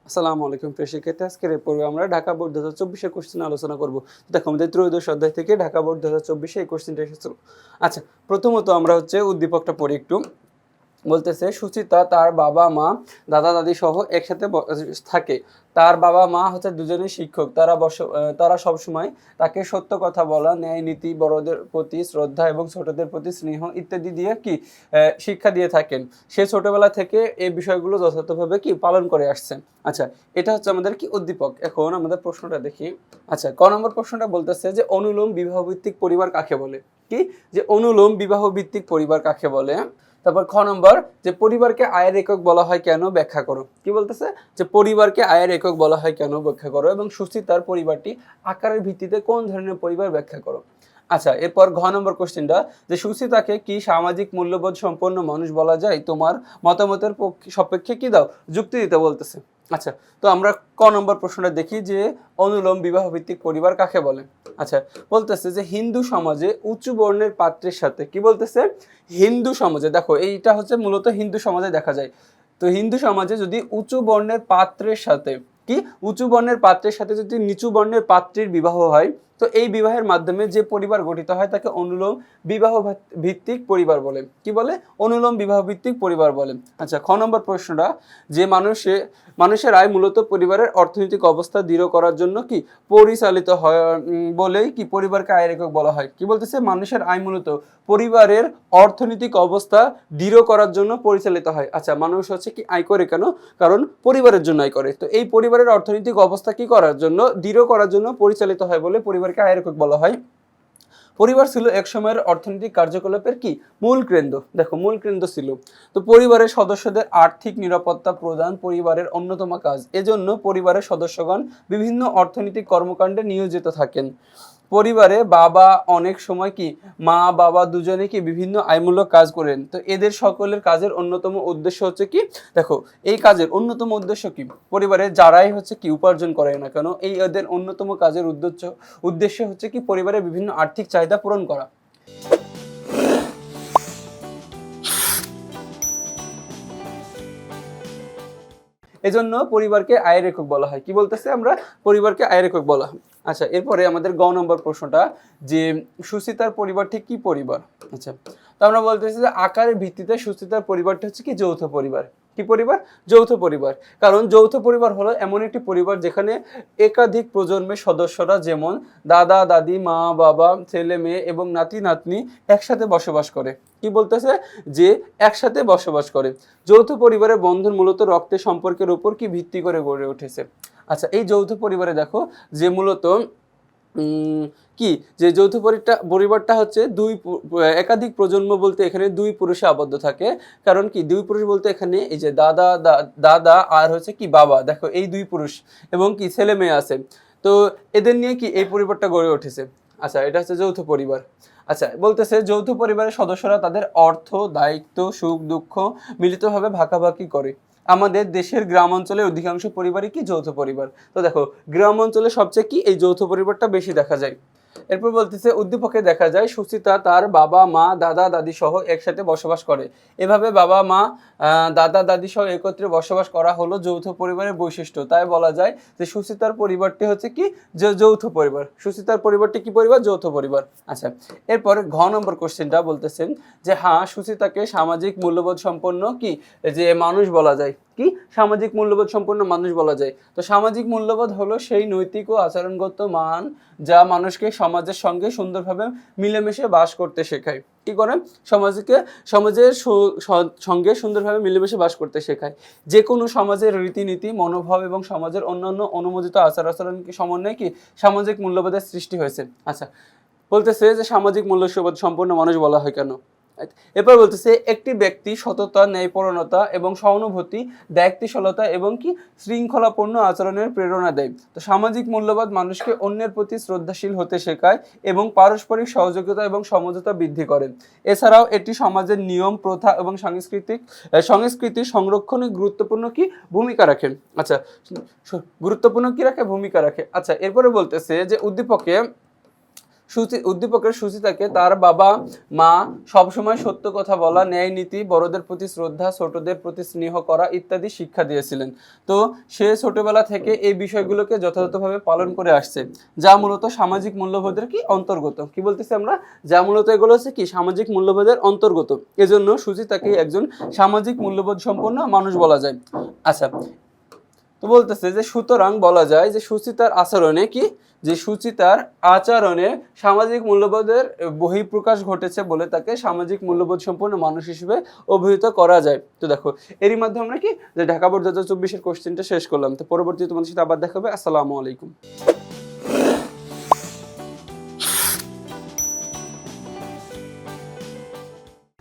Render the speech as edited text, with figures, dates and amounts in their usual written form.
আসসালামু আলাইকুম প্রিয় শিক্ষার্থী, আজকের এই পর্বে আমরা ঢাকা বোর্ড 2024 কোশ্চেন আলোচনা করব। দেখো আমাদের ত্রয়োদশ অধ্যায় থেকে ঢাকা বোর্ড 2024 এই কোশ্চেনটা এসেছিল। আচ্ছা, প্রথমত আমরা উদ্দীপকটা পড়ি একটু। বলতেছে সুচিতা তার বাবা মা দাদা দাদি সহ একসাথে থাকে। তার বাবা মা দুজনেই শিক্ষক। তারা সবসময় তাকে সত্য কথা বলা, ন্যায় নীতি, বড়দের প্রতি শ্রদ্ধা এবং ছোটদের প্রতি স্নেহ ইত্যাদি দিয়ে শিক্ষা দিয়ে থাকেন। সে ছোটবেলা থেকে এই বিষয়গুলো যথাযথভাবে পালন করে আসছে। আচ্ছা, এটা হচ্ছে আমাদের উদ্দীপক। এখন আমাদের প্রশ্নটা দেখি। আচ্ছা, ক নম্বর প্রশ্নটা বলতেছে যে অনুলোম বিবাহ ভিত্তিক পরিবার কাকে বলে। যে অনুলোম বিবাহ ভিত্তিক পরিবার কাকে বলে। তারপর খ নম্বর, যে পরিবারকে আয়ের একক বলা হয় কেন, ব্যাখ্যা করো। কি বলতেছে, যে পরিবারকে আয়ের একক বলা হয় কেন, ব্যাখ্যা করো, এবং সুচিতার পরিবারটি আকারের ভিত্তিতে কোন ধরনের পরিবার, ব্যাখ্যা করো। আচ্ছা, এরপর ঘ নম্বর কোশ্চেনটা, যে সুচিতাকে কি সামাজিক মূল্যবোধ সম্পন্ন মানুষ বলা যায়, তোমার মতামতের সপক্ষে কি দাও, যুক্তি দিতে বলতেছে। আচ্ছা, তো আমরা ক নম্বর প্রশ্নটা দেখি, যে অনুলোম বিবাহ ভিত্তিক পরিবার কাকে বলে। আচ্ছা, বলতেছে যে হিন্দু সমাজে উঁচু বর্ণের পাত্রের সাথে, কি বলতেছে, হিন্দু সমাজে, দেখো এইটা হচ্ছে মূলত হিন্দু সমাজে দেখা যায়। তো হিন্দু সমাজে যদি উঁচু বর্ণের পাত্রের সাথে উঁচু বর্ণের পাত্রের সাথে যদি নিচু বর্ণের পাত্রীর বিবাহ হয়, তো এই বিবাহের মাধ্যমে যে পরিবার গঠিত হয় তাকে অনুলোম বিবাহ ভিত্তিক পরিবার বলে। কি বলে, অনুলোম বিবাহ ভিত্তিক পরিবার বলে। আচ্ছা, খ নম্বর প্রশ্নটা, যে মানুষের আয় মূলত পরিবারের অর্থনৈতিক অবস্থা দৃঢ় করার জন্য পরিচালিত হয় বলেই পরিবারকে আয়ের একক বলা হয়। কি বলতেছে, মানুষের আয় মূলত পরিবারের অর্থনৈতিক অবস্থা দৃঢ় করার জন্য পরিচালিত হয়। আচ্ছা, মানুষ আয় করে কেন, কারণ পরিবারের জন্য আয় করে। তো এই পরিবারের অর্থনৈতিক অবস্থা কি করার জন্য, দৃঢ় করার জন্য পরিচালিত হয় বলে পরিবারকে আয়ের একক বলা হয়। পরিবার ছিল এক সময়ের অর্থনৈতিক কার্যকলাপের মূল কেন্দ্র। দেখো, মূল কেন্দ্র ছিল। তো পরিবারের সদস্যদের আর্থিক নিরাপত্তা প্রদান পরিবারের অন্যতম কাজ। এজন্য পরিবারের সদস্যগণ বিভিন্ন অর্থনৈতিক কর্মকাণ্ডে নিয়োজিত থাকেন। পরিবারে বাবা অনেক সময় মা বাবা দুজনে বিভিন্ন আয়মূলক কাজ করেন। তো এদের সকলের কাজের অন্যতম উদ্দেশ্য দেখো, এই কাজের অন্যতম উদ্দেশ্য পরিবারে যারাই উপার্জন করে না কেন, এদের অন্যতম কাজের উদ্দেশ্য পরিবারের বিভিন্ন আর্থিক চাহিদা পূরণ করা। এজন্য পরিবারকে আয়ের একক বলা হয়। কি বলতেছে, আমরা পরিবারকে আয়ের একক বলা হয়। আচ্ছা, এরপরে আমাদের গ নম্বর প্রশ্নটা, যে সুচিতার পরিবারটি কি পরিবার। আচ্ছা, তো আমরা বলতেছি যে আকারের ভিত্তিতে সুচিতার পরিবারটি যৌথ পরিবার। কি পরিবার, যৌথ পরিবার। কারণ যৌথ পরিবার হলো এমন একটি পরিবার যেখানে একাধিক প্রজন্মের সদস্যরা, যেমন দাদা দাদি, মা বাবা, ছেলে মেয়ে এবং নাতি নাতনি একসাথে বসবাস করে। কি বলতেছে, যে একসাথে বসবাস করে। যৌথ পরিবারের বন্ধন মূলত রক্তের সম্পর্কের উপর ভিত্তি করে গড়ে উঠেছে। আচ্ছা, এই যৌথ পরিবারে দেখো, যে মূলত যে যৌথ পরিবারটা একাধিক প্রজন্ম বলতে এখানে দুই পুরুষে আবদ্ধ থাকে। কারণ দুই পুরুষ বলতে এখানে এই যে দাদা আর বাবা, দেখো এই দুই পুরুষ এবং ছেলে মেয়ে আছে। তো এদের নিয়ে এই পরিবারটা গড়ে উঠেছে। আচ্ছা, এটা হচ্ছে যৌথ পরিবার। আচ্ছা, বলতেছে যৌথ পরিবারের সদস্যরা তাদের অর্থ, দায়িত্ব, সুখ দুঃখ মিলিতভাবে ভাগাভাগি করে। আমাদের দেশের গ্রাম অঞ্চলের অধিকাংশ পরিবারই যৌথ পরিবার। তো দেখো, গ্রাম অঞ্চলে সবচেয়ে এই যৌথ পরিবারটা বেশি দেখা যায়। এরপর বলতেছে উদ্দীপকে দেখা যায় সুচিতা তার বাবা মা দাদা দাদি সহ একসাথে বসবাস করে। এভাবে বাবা মা দাদা দাদি সহ একত্রে বসবাস করা হলো যৌথ পরিবারের বৈশিষ্ট্য। তাই বলা যায় যে সুচিতার পরিবারটি যৌথ পরিবার। সুচিতার পরিবারটি কি পরিবার, যৌথ পরিবার। আচ্ছা, এরপরে ঘ নম্বর কোশ্চেনটা বলতেছেন, যে হ্যাঁ, সুচিতাকে সামাজিক মূল্যবোধ সম্পন্ন যে মানুষ বলা যায়। সামাজিক মূল্যবোধ সম্পন্ন মানুষ বলা যায়। তো সামাজিক মূল্যবোধ হলো সেই নৈতিক ও আচরণগত মান যা মানুষকে সমাজের সঙ্গে সুন্দরভাবে মিলেমিশে বাস করতে শেখায়। কি করে, সমাজের সঙ্গে সুন্দরভাবে মিলেমিশে বাস করতে শেখায়। যে কোনো সমাজের রীতিনীতি, মনোভাব এবং সমাজের অন্যান্য অনুমোদিত আচার আচরণকে সমন্বয়ে সামাজিক মূল্যবোধের সৃষ্টি হয়েছে। আচ্ছা, বলতেছে যে সামাজিক মূল্যবোধ সম্পন্ন মানুষ বলা হয় কেন। এরপর বলতেছে একটি ব্যক্তি সততা, ন্যায়পরায়ণতা এবং সহানুভূতি, দায়িত্বশীলতা এবং শৃঙ্খলাপূর্ণ আচরণের প্রেরণা দেয়। তো সামাজিক মূল্যবোধ মানুষকে অন্যের প্রতি শ্রদ্ধাশীল হতে শেখায় এবং পারস্পরিক সহযোগিতা এবং সমঝোতা বৃদ্ধি করে। এছাড়াও এটি সমাজের নিয়ম, প্রথা এবং সংস্কৃতি সংরক্ষণে গুরুত্বপূর্ণ ভূমিকা রাখে। আচ্ছা, গুরুত্বপূর্ণ ভূমিকা রাখে। আচ্ছা, এরপরে বলতেছে যে উদ্দীপকে উদ্দীপকের সুচিতাকে তার বাবা মা সবসময় সত্য কথা বলা, ন্যায় নীতি, বড়দের প্রতি শ্রদ্ধা, ছোটদের প্রতি স্নেহ করা ইত্যাদি শিক্ষা দিয়েছিলেন। তো সে ছোটবেলা থেকে এই বিষয়গুলোকে যথাযথভাবে পালন করে আসছে, যা মূলত সামাজিক মূল্যবোধের কি অন্তর্গত। কি বলতেছি আমরা? যা মূলত এগুলো হচ্ছে কি সামাজিক মূল্যবোধের অন্তর্গত। এজন্য সুচিতাকে একজন সামাজিক মূল্যবোধ সম্পন্ন মানুষ বলা যায়। আচ্ছা, তো বলতেছে যে সুতরাং বলা যায় যে সুচিতার আচরণে কি, যে সুচিতার আচরণে সামাজিক মূল্যবোধের বহিঃপ্রকাশ ঘটেছে বলে তাকে সামাজিক মূল্যবোধ সম্পন্ন মানুষ হিসেবে অভিহিত করা যায়। তো দেখো এরই মাধ্যমে আমরা কি যে ঢাকা বোর্ড 2024 কোশ্চেনটা শেষ করলাম। তো পরবর্তী তোমাদের সাথে আবার দেখা হবে। আসসালামু আলাইকুম।